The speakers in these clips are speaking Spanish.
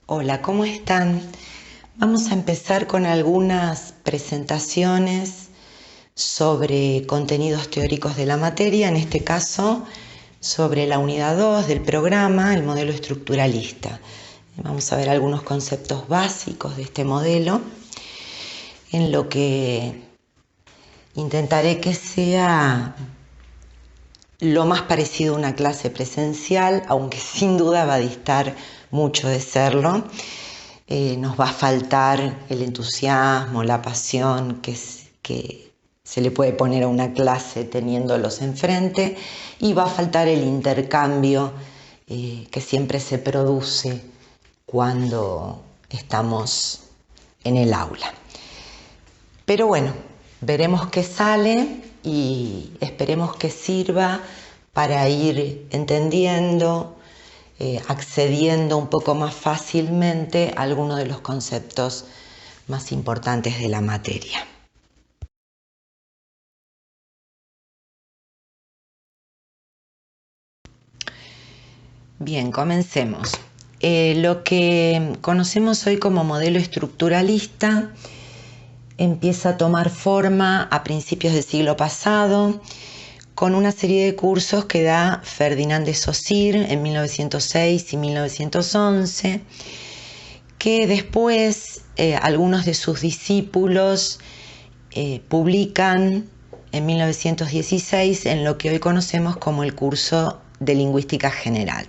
Hola, ¿cómo están? Vamos a empezar con algunas presentaciones sobre contenidos teóricos de la materia, en este caso sobre la unidad 2 del programa, el modelo estructuralista. Vamos a ver algunos conceptos básicos de este modelo, en lo que intentaré que sea lo más parecido a una clase presencial, aunque sin duda va a distar mucho de serlo. Nos va a faltar el entusiasmo, la pasión que se le puede poner a una clase teniéndolos enfrente, y va a faltar el intercambio que siempre se produce cuando estamos en el aula. Pero bueno, veremos qué sale y esperemos que sirva para ir entendiendo, accediendo un poco más fácilmente a algunos de los conceptos más importantes de la materia. Bien, comencemos. Lo que conocemos hoy como modelo estructuralista empieza a tomar forma a principios del siglo pasado con una serie de cursos que da Ferdinand de Saussure en 1906 y 1911, que después algunos de sus discípulos publican en 1916 en lo que hoy conocemos como el curso de Lingüística General.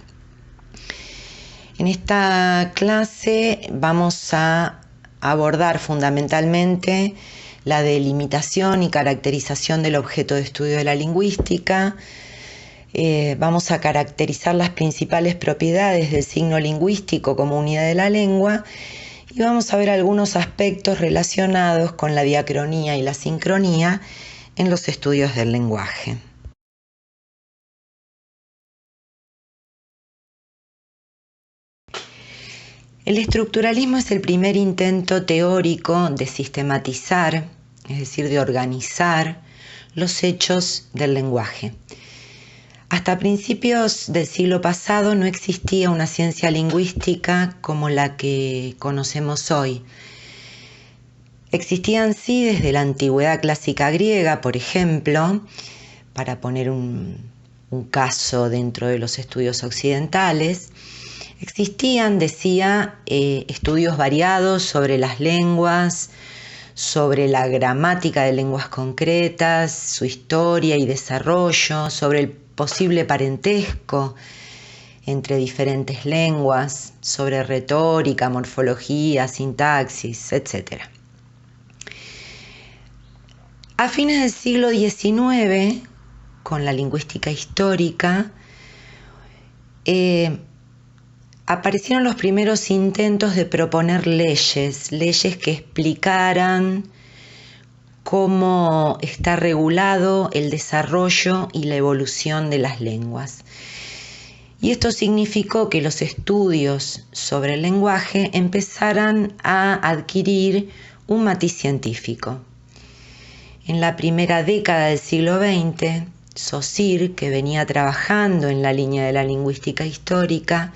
En esta clase vamos a abordar fundamentalmente la delimitación y caracterización del objeto de estudio de la lingüística. Vamos a caracterizar las principales propiedades del signo lingüístico como unidad de la lengua y vamos a ver algunos aspectos relacionados con la diacronía y la sincronía en los estudios del lenguaje. El estructuralismo es el primer intento teórico de sistematizar, es decir, de organizar los hechos del lenguaje. Hasta principios del siglo pasado no existía una ciencia lingüística como la que conocemos hoy. Existían sí desde la antigüedad clásica griega, por ejemplo, para poner un caso dentro de los estudios occidentales. Existían, decía, estudios variados sobre las lenguas, sobre la gramática de lenguas concretas, su historia y desarrollo, sobre el posible parentesco entre diferentes lenguas, sobre retórica, morfología, sintaxis, etc. A fines del siglo XIX, con la lingüística histórica, aparecieron los primeros intentos de proponer leyes que explicaran cómo está regulado el desarrollo y la evolución de las lenguas. Y esto significó que los estudios sobre el lenguaje empezaran a adquirir un matiz científico. En la primera década del siglo XX, Saussure, que venía trabajando en la línea de la lingüística histórica,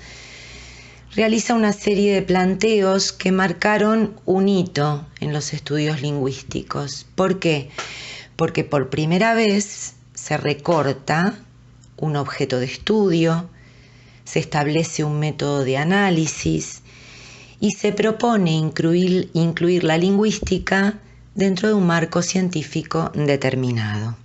realiza una serie de planteos que marcaron un hito en los estudios lingüísticos. ¿Por qué? Porque por primera vez se recorta un objeto de estudio, se establece un método de análisis y se propone incluir la lingüística dentro de un marco científico determinado.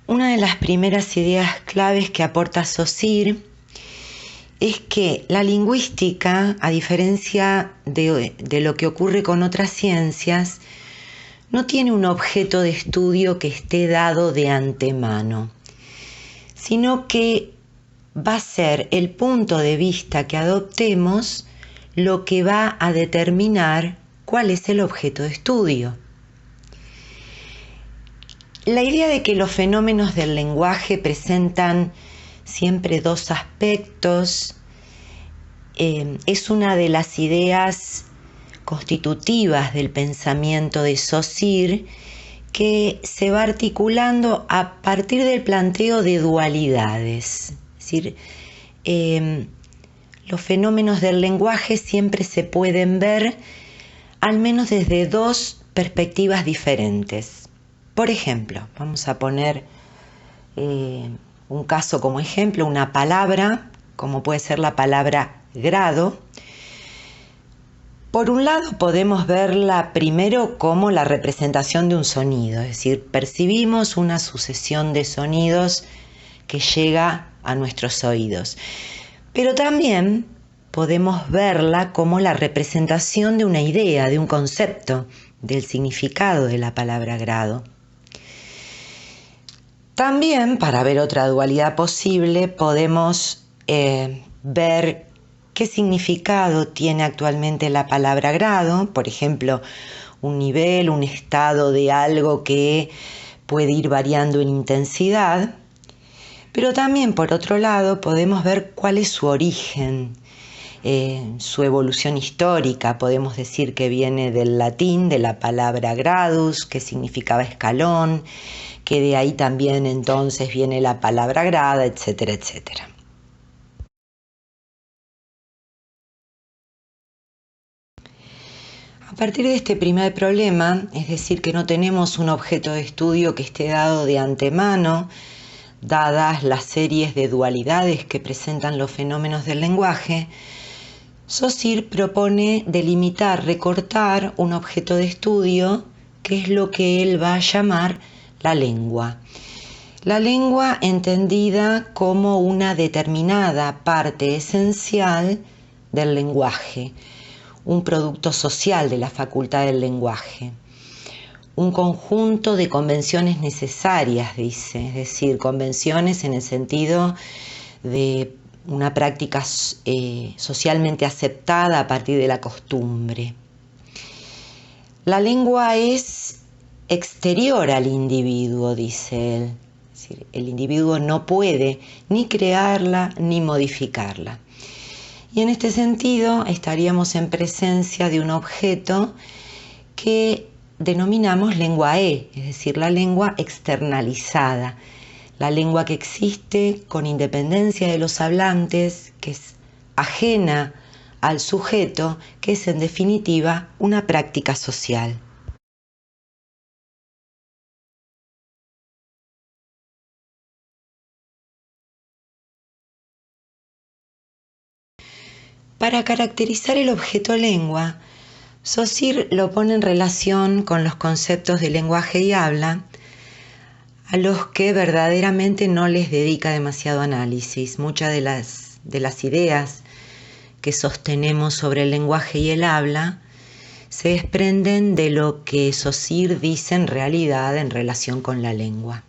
Una de las primeras ideas claves que aporta Saussure es que la lingüística, a diferencia de lo que ocurre con otras ciencias, no tiene un objeto de estudio que esté dado de antemano, sino que va a ser el punto de vista que adoptemos lo que va a determinar cuál es el objeto de estudio. La idea de que los fenómenos del lenguaje presentan siempre dos aspectos es una de las ideas constitutivas del pensamiento de Saussure, que se va articulando a partir del planteo de dualidades. Es decir, los fenómenos del lenguaje siempre se pueden ver al menos desde dos perspectivas diferentes. Por ejemplo, vamos a poner un caso como ejemplo, una palabra, como puede ser la palabra grado. Por un lado podemos verla primero como la representación de un sonido, es decir, percibimos una sucesión de sonidos que llega a nuestros oídos. Pero también podemos verla como la representación de una idea, de un concepto, del significado de la palabra grado. También, para ver otra dualidad posible, podemos ver qué significado tiene actualmente la palabra grado, por ejemplo, un nivel, un estado de algo que puede ir variando en intensidad, pero también, por otro lado, podemos ver cuál es su origen, su evolución histórica. Podemos decir que viene del latín, de la palabra gradus, que significaba escalón, que de ahí también entonces viene la palabra grada, etcétera, etcétera. A partir de este primer problema, es decir, que no tenemos un objeto de estudio que esté dado de antemano, dadas las series de dualidades que presentan los fenómenos del lenguaje, Saussure propone delimitar, recortar un objeto de estudio que es lo que él va a llamar la lengua. La lengua entendida como una determinada parte esencial del lenguaje, un producto social de la facultad del lenguaje, un conjunto de convenciones necesarias, dice, es decir, convenciones en el sentido de una práctica socialmente aceptada a partir de la costumbre. La lengua es exterior al individuo, dice él. Es decir, el individuo no puede ni crearla ni modificarla. Y en este sentido estaríamos en presencia de un objeto que denominamos lengua es decir, la lengua externalizada, la lengua que existe con independencia de los hablantes, que es ajena al sujeto, que es en definitiva una práctica social. Para caracterizar el objeto lengua, Saussure lo pone en relación con los conceptos de lenguaje y habla, a los que verdaderamente no les dedica demasiado análisis. Muchas de las ideas que sostenemos sobre el lenguaje y el habla se desprenden de lo que Saussure dice en realidad en relación con la lengua.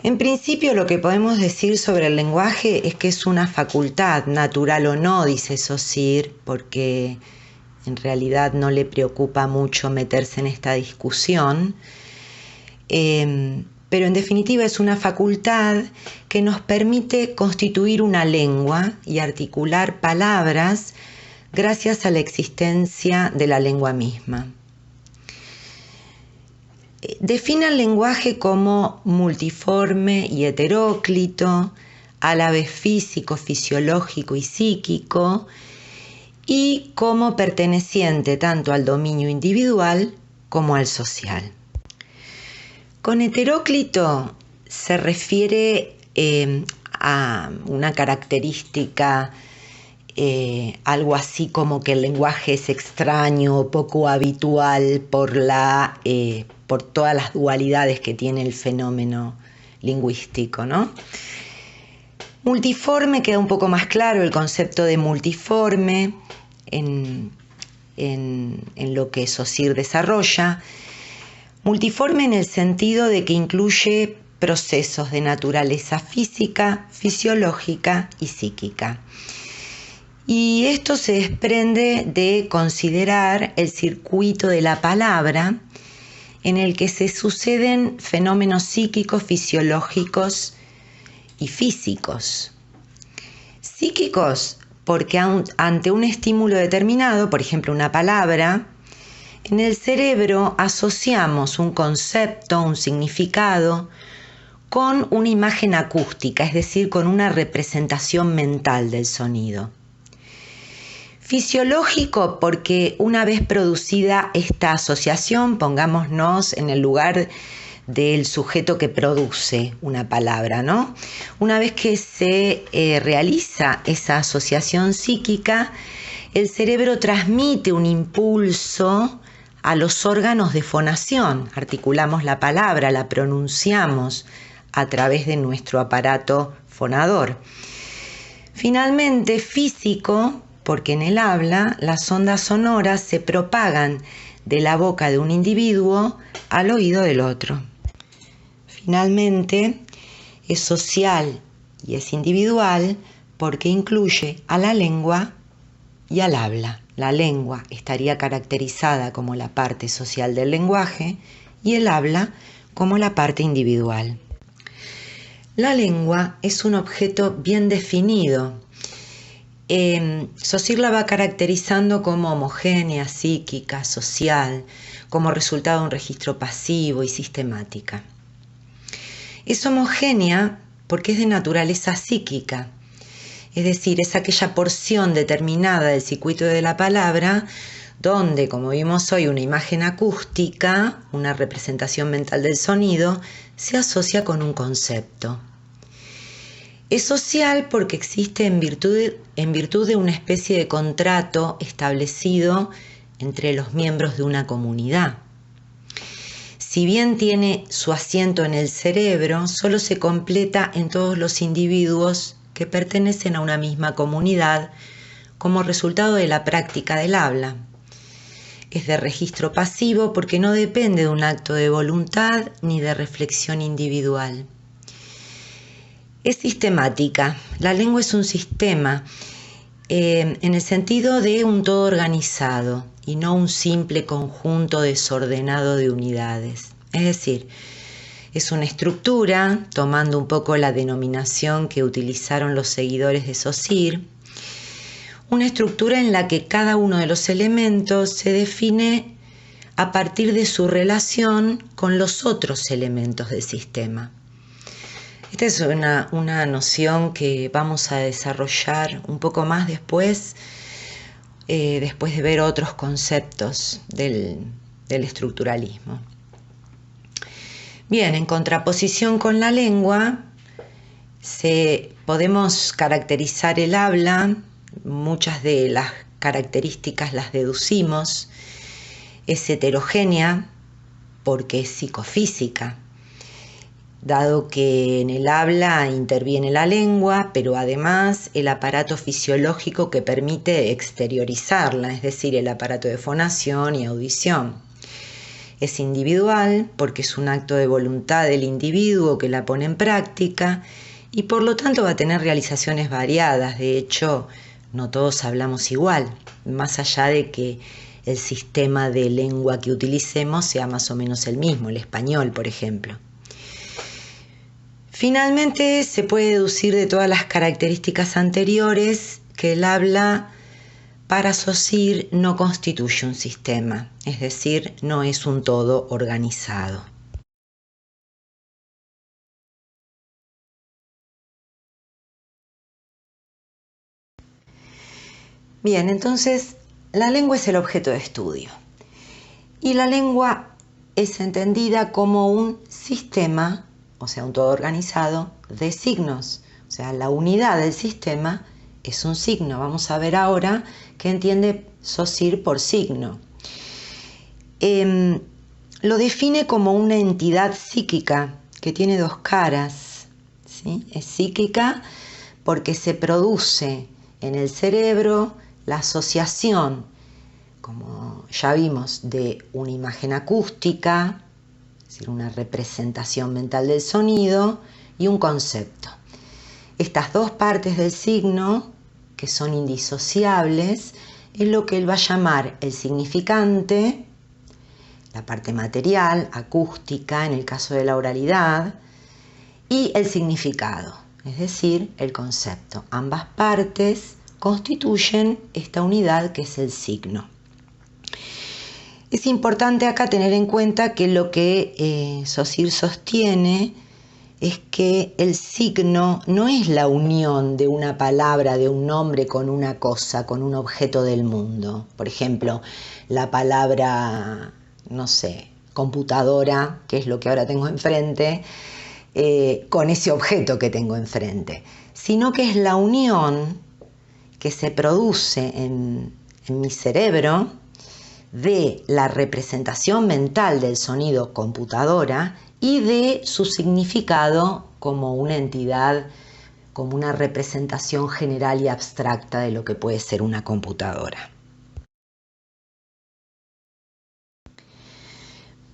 En principio, lo que podemos decir sobre el lenguaje es que es una facultad, natural o no, dice Saussure, porque en realidad no le preocupa mucho meterse en esta discusión, pero en definitiva es una facultad que nos permite constituir una lengua y articular palabras gracias a la existencia de la lengua misma. Define el lenguaje como multiforme y heteróclito, a la vez físico, fisiológico y psíquico, y como perteneciente tanto al dominio individual como al social. Con heteróclito se refiere a una característica, algo así como que el lenguaje es extraño o poco habitual por todas las dualidades que tiene el fenómeno lingüístico, ¿no? Multiforme, queda un poco más claro el concepto de multiforme en lo que Saussure desarrolla. Multiforme en el sentido de que incluye procesos de naturaleza física, fisiológica y psíquica. Y esto se desprende de considerar el circuito de la palabra en el que se suceden fenómenos psíquicos, fisiológicos y físicos. Psíquicos porque ante un estímulo determinado, por ejemplo una palabra, en el cerebro asociamos un concepto, un significado, con una imagen acústica, es decir, con una representación mental del sonido. Fisiológico porque una vez producida esta asociación, pongámonos en el lugar del sujeto que produce una palabra, ¿no? Una vez que se realiza esa asociación psíquica, el cerebro transmite un impulso a los órganos de fonación. Articulamos la palabra, la pronunciamos a través de nuestro aparato fonador. Finalmente, físico, porque en el habla las ondas sonoras se propagan de la boca de un individuo al oído del otro. Finalmente, es social y es individual porque incluye a la lengua y al habla. La lengua estaría caracterizada como la parte social del lenguaje y el habla como la parte individual. La lengua es un objeto bien definido. Saussure la va caracterizando como homogénea, psíquica, social, como resultado de un registro pasivo y sistemática. Es homogénea porque es de naturaleza psíquica, es decir, es aquella porción determinada del circuito de la palabra donde, como vimos hoy, una imagen acústica, una representación mental del sonido, se asocia con un concepto. Es social porque existe en virtud de una especie de contrato establecido entre los miembros de una comunidad. Si bien tiene su asiento en el cerebro, solo se completa en todos los individuos que pertenecen a una misma comunidad como resultado de la práctica del habla. Es de registro pasivo porque no depende de un acto de voluntad ni de reflexión individual. Es sistemática. La lengua es un sistema en el sentido de un todo organizado y no un simple conjunto desordenado de unidades. Es decir, es una estructura, tomando un poco la denominación que utilizaron los seguidores de Saussure, una estructura en la que cada uno de los elementos se define a partir de su relación con los otros elementos del sistema. Esta es una noción que vamos a desarrollar un poco más después de ver otros conceptos del estructuralismo. Bien, en contraposición con la lengua, podemos caracterizar el habla, muchas de las características las deducimos, es heterogénea porque es psicofísica, dado que en el habla interviene la lengua, pero además el aparato fisiológico que permite exteriorizarla, es decir, el aparato de fonación y audición. Es individual porque es un acto de voluntad del individuo que la pone en práctica y por lo tanto va a tener realizaciones variadas. De hecho, no todos hablamos igual, más allá de que el sistema de lengua que utilicemos sea más o menos el mismo, el español, por ejemplo. Finalmente, se puede deducir de todas las características anteriores que el habla para Saussure no constituye un sistema, es decir, no es un todo organizado. Bien, entonces la lengua es el objeto de estudio y la lengua es entendida como un sistema, o sea, un todo organizado de signos, o sea, la unidad del sistema es un signo. Vamos a ver ahora qué entiende Saussure por signo. Lo define como una entidad psíquica que tiene dos caras, ¿sí? Es psíquica porque se produce en el cerebro la asociación, como ya vimos, de una imagen acústica, es decir, una representación mental del sonido y un concepto. Estas dos partes del signo, que son indisociables, es lo que él va a llamar el significante, la parte material, acústica, en el caso de la oralidad, y el significado, es decir, el concepto. Ambas partes constituyen esta unidad que es el signo. Es importante acá tener en cuenta que lo que Saussure sostiene es que el signo no es la unión de una palabra, de un nombre con una cosa, con un objeto del mundo. Por ejemplo, la palabra, no sé, computadora, que es lo que ahora tengo enfrente, con ese objeto que tengo enfrente, sino que es la unión que se produce en mi cerebro de la representación mental del sonido computadora y de su significado como una entidad, como una representación general y abstracta de lo que puede ser una computadora.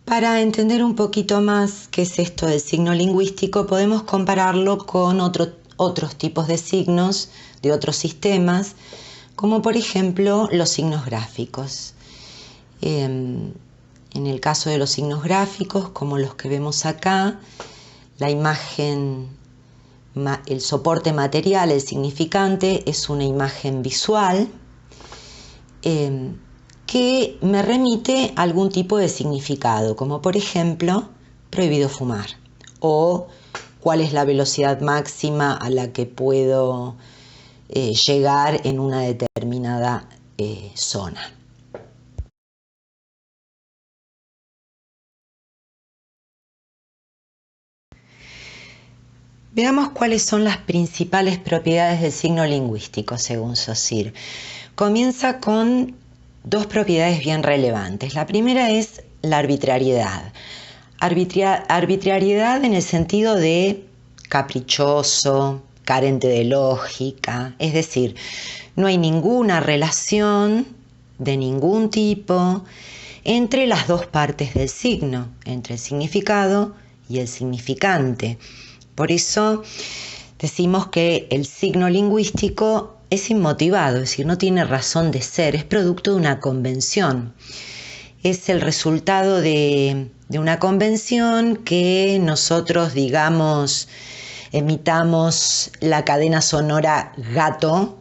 Para entender un poquito más qué es esto del signo lingüístico, podemos compararlo con otros tipos de signos de otros sistemas, como por ejemplo los signos gráficos. En el caso de los signos gráficos, como los que vemos acá, la imagen, el soporte material, el significante, es una imagen visual que me remite a algún tipo de significado, como por ejemplo, prohibido fumar, o cuál es la velocidad máxima a la que puedo llegar en una determinada zona. Veamos cuáles son las principales propiedades del signo lingüístico, según Saussure. Comienza con dos propiedades bien relevantes. La primera es la arbitrariedad. Arbitrariedad en el sentido de caprichoso, carente de lógica, es decir, no hay ninguna relación de ningún tipo entre las dos partes del signo, entre el significado y el significante. Por eso decimos que el signo lingüístico es inmotivado, es decir, no tiene razón de ser, es producto de una convención. Es el resultado de una convención que nosotros, digamos, emitamos la cadena sonora gato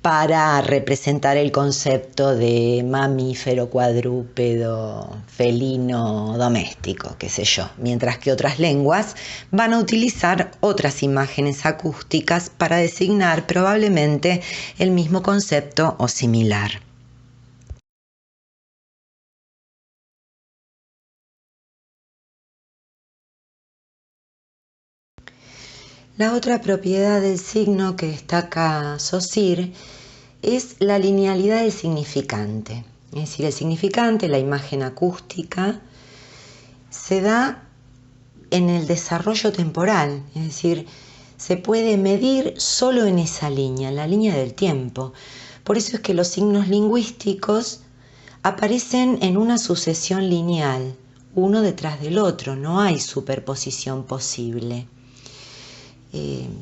para representar el concepto de mamífero, cuadrúpedo, felino, doméstico, qué sé yo, mientras que otras lenguas van a utilizar otras imágenes acústicas para designar probablemente el mismo concepto o similar. La otra propiedad del signo que destaca Saussure es la linealidad del significante. Es decir, el significante, la imagen acústica, se da en el desarrollo temporal. Es decir, se puede medir solo en esa línea, en la línea del tiempo. Por eso es que los signos lingüísticos aparecen en una sucesión lineal, uno detrás del otro, no hay superposición posible.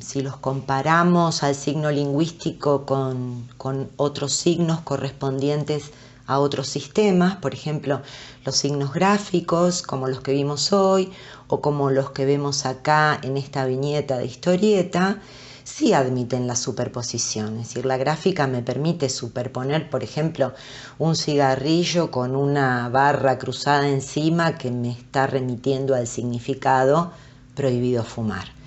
Si los comparamos al signo lingüístico con otros signos correspondientes a otros sistemas, por ejemplo, los signos gráficos, como los que vimos hoy, o como los que vemos acá en esta viñeta de historieta, sí admiten la superposición. Es decir, la gráfica me permite superponer, por ejemplo, un cigarrillo con una barra cruzada encima que me está remitiendo al significado prohibido fumar.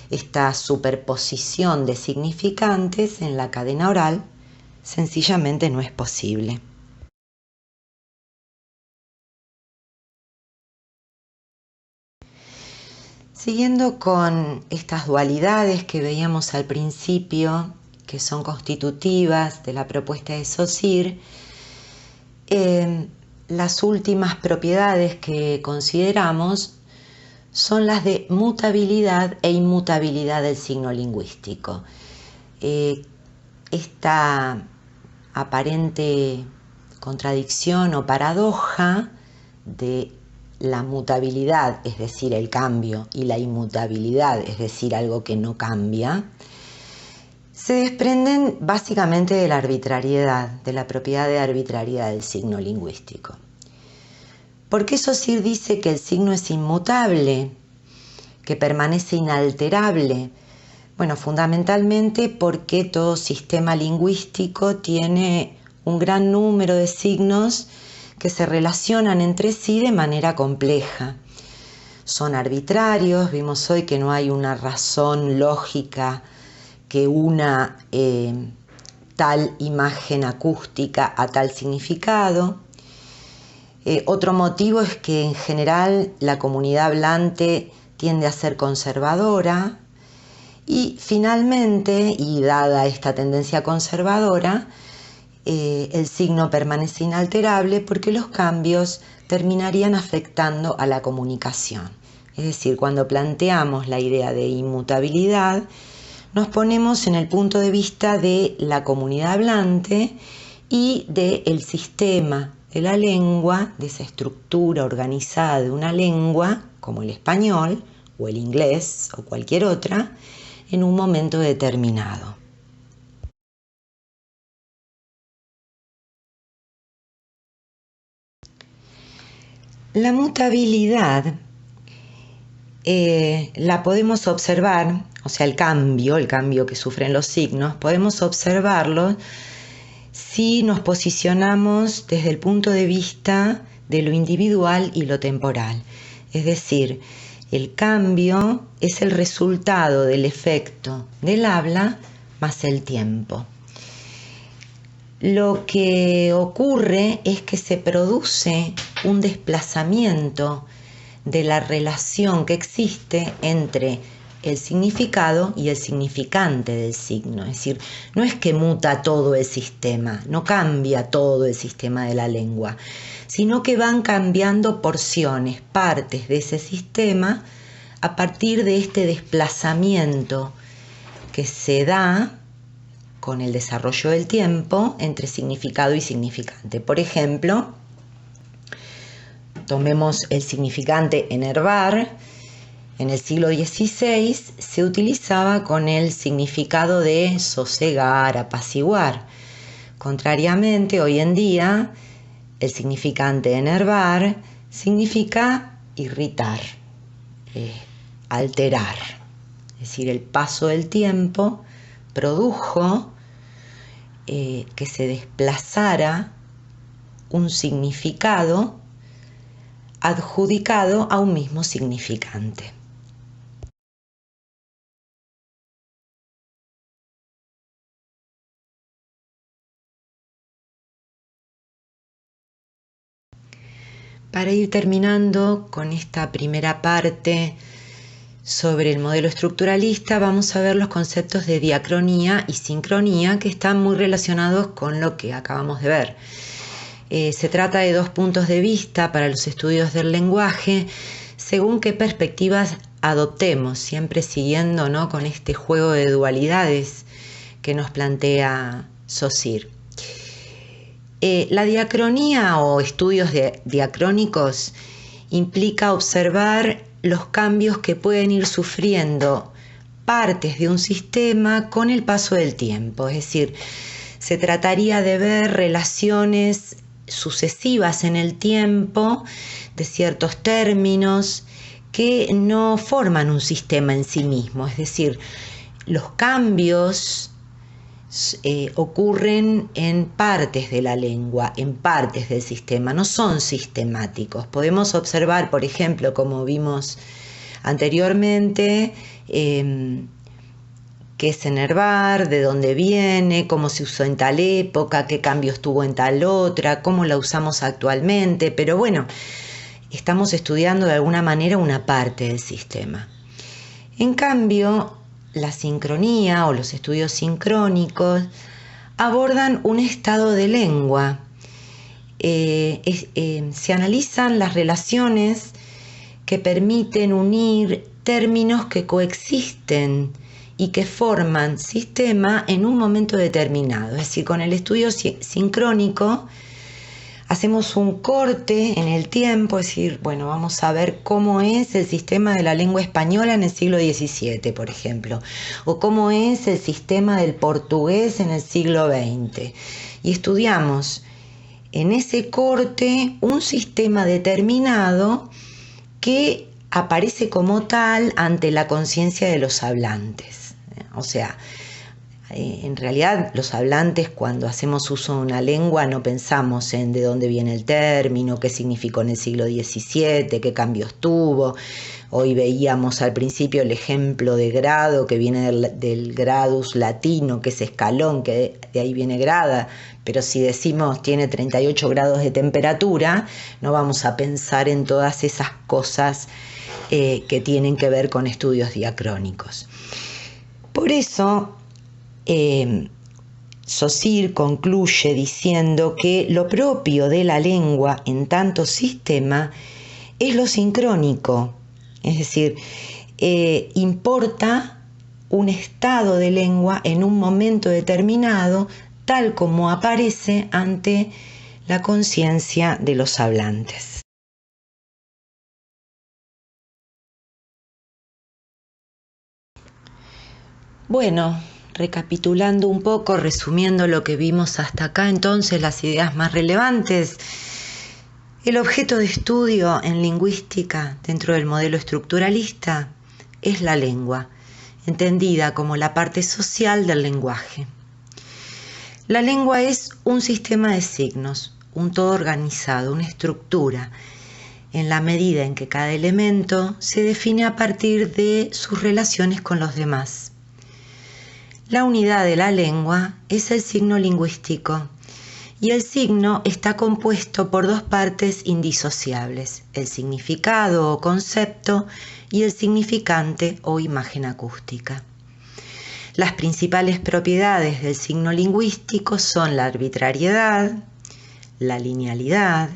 Esta superposición de significantes en la cadena oral sencillamente no es posible. Siguiendo con estas dualidades que veíamos al principio, que son constitutivas de la propuesta de Saussure, las últimas propiedades que consideramos son las de mutabilidad e inmutabilidad del signo lingüístico. Esta aparente contradicción o paradoja de la mutabilidad, es decir, el cambio, y la inmutabilidad, es decir, algo que no cambia, se desprenden básicamente de la arbitrariedad, de la propiedad de arbitrariedad del signo lingüístico. ¿Por qué Saussure dice que el signo es inmutable, que permanece inalterable? Bueno, fundamentalmente porque todo sistema lingüístico tiene un gran número de signos que se relacionan entre sí de manera compleja. Son arbitrarios, vimos hoy que no hay una razón lógica que una tal imagen acústica a tal significado. Otro motivo es que en general la comunidad hablante tiende a ser conservadora y finalmente, y dada esta tendencia conservadora, el signo permanece inalterable porque los cambios terminarían afectando a la comunicación. Es decir, cuando planteamos la idea de inmutabilidad, nos ponemos en el punto de vista de la comunidad hablante y del sistema de la lengua, de esa estructura organizada de una lengua, como el español o el inglés o cualquier otra, en un momento determinado. La mutabilidad la podemos observar, o sea, el cambio que sufren los signos, podemos observarlo si nos posicionamos desde el punto de vista de lo individual y lo temporal. Es decir, el cambio es el resultado del efecto del habla más el tiempo. Lo que ocurre es que se produce un desplazamiento de la relación que existe entre el significado y el significante del signo. Es decir, no es que muta todo el sistema, no cambia todo el sistema de la lengua, sino que van cambiando porciones, partes de ese sistema a partir de este desplazamiento que se da con el desarrollo del tiempo entre significado y significante. Por ejemplo, tomemos el significante enervar. En el siglo XVI se utilizaba con el significado de sosegar, apaciguar. Contrariamente, hoy en día, el significante enervar significa irritar, alterar. Es decir, el paso del tiempo produjo que se desplazara un significado adjudicado a un mismo significante. Para ir terminando con esta primera parte sobre el modelo estructuralista, vamos a ver los conceptos de diacronía y sincronía que están muy relacionados con lo que acabamos de ver. Se trata de dos puntos de vista para los estudios del lenguaje, según qué perspectivas adoptemos, siempre siguiendo, ¿no?, con este juego de dualidades que nos plantea Saussure. La diacronía o estudios diacrónicos implica observar los cambios que pueden ir sufriendo partes de un sistema con el paso del tiempo. Es decir, se trataría de ver relaciones sucesivas en el tiempo de ciertos términos que no forman un sistema en sí mismo. Es decir, los cambios ocurren en partes de la lengua, en partes del sistema, no son sistemáticos. Podemos observar, por ejemplo, como vimos anteriormente, qué es enervar, de dónde viene, cómo se usó en tal época, qué cambios tuvo en tal otra, cómo la usamos actualmente, pero bueno, estamos estudiando de alguna manera una parte del sistema. En cambio, la sincronía o los estudios sincrónicos abordan un estado de lengua. Se analizan las relaciones que permiten unir términos que coexisten y que forman sistema en un momento determinado. Es decir, con el estudio sincrónico hacemos un corte en el tiempo, es decir, bueno, vamos a ver cómo es el sistema de la lengua española en el siglo XVII, por ejemplo, o cómo es el sistema del portugués en el siglo XX. Y estudiamos en ese corte un sistema determinado que aparece como tal ante la conciencia de los hablantes. O sea, en realidad los hablantes, cuando hacemos uso de una lengua, no pensamos en de dónde viene el término, qué significó en el siglo XVII, qué cambios tuvo. Hoy veíamos al principio el ejemplo de grado, que viene del gradus latino, que es escalón, que de ahí viene grada. Pero si decimos tiene 38 grados de temperatura, no vamos a pensar en todas esas cosas que tienen que ver con estudios diacrónicos. Por eso, Saussure concluye diciendo que lo propio de la lengua en tanto sistema es lo sincrónico, es decir, importa un estado de lengua en un momento determinado, tal como aparece ante la conciencia de los hablantes. Bueno, recapitulando un poco, resumiendo lo que vimos hasta acá, entonces las ideas más relevantes. El objeto de estudio en lingüística dentro del modelo estructuralista es la lengua, entendida como la parte social del lenguaje. La lengua es un sistema de signos, un todo organizado, una estructura, en la medida en que cada elemento se define a partir de sus relaciones con los demás. La unidad de la lengua es el signo lingüístico y el signo está compuesto por dos partes indisociables, el significado o concepto y el significante o imagen acústica. Las principales propiedades del signo lingüístico son la arbitrariedad, la linealidad,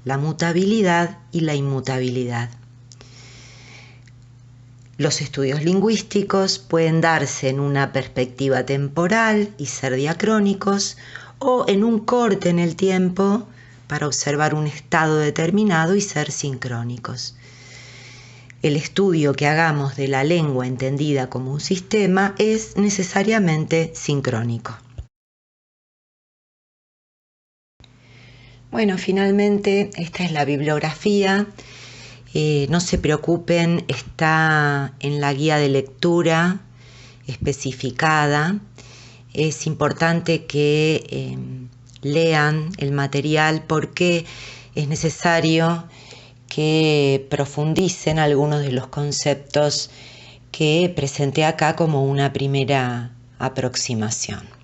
la mutabilidad y la inmutabilidad. Los estudios lingüísticos pueden darse en una perspectiva temporal y ser diacrónicos, o en un corte en el tiempo para observar un estado determinado y ser sincrónicos. El estudio que hagamos de la lengua entendida como un sistema es necesariamente sincrónico. Bueno, finalmente esta es la bibliografía. No se preocupen, está en la guía de lectura especificada. Es importante que lean el material porque es necesario que profundicen algunos de los conceptos que presenté acá como una primera aproximación.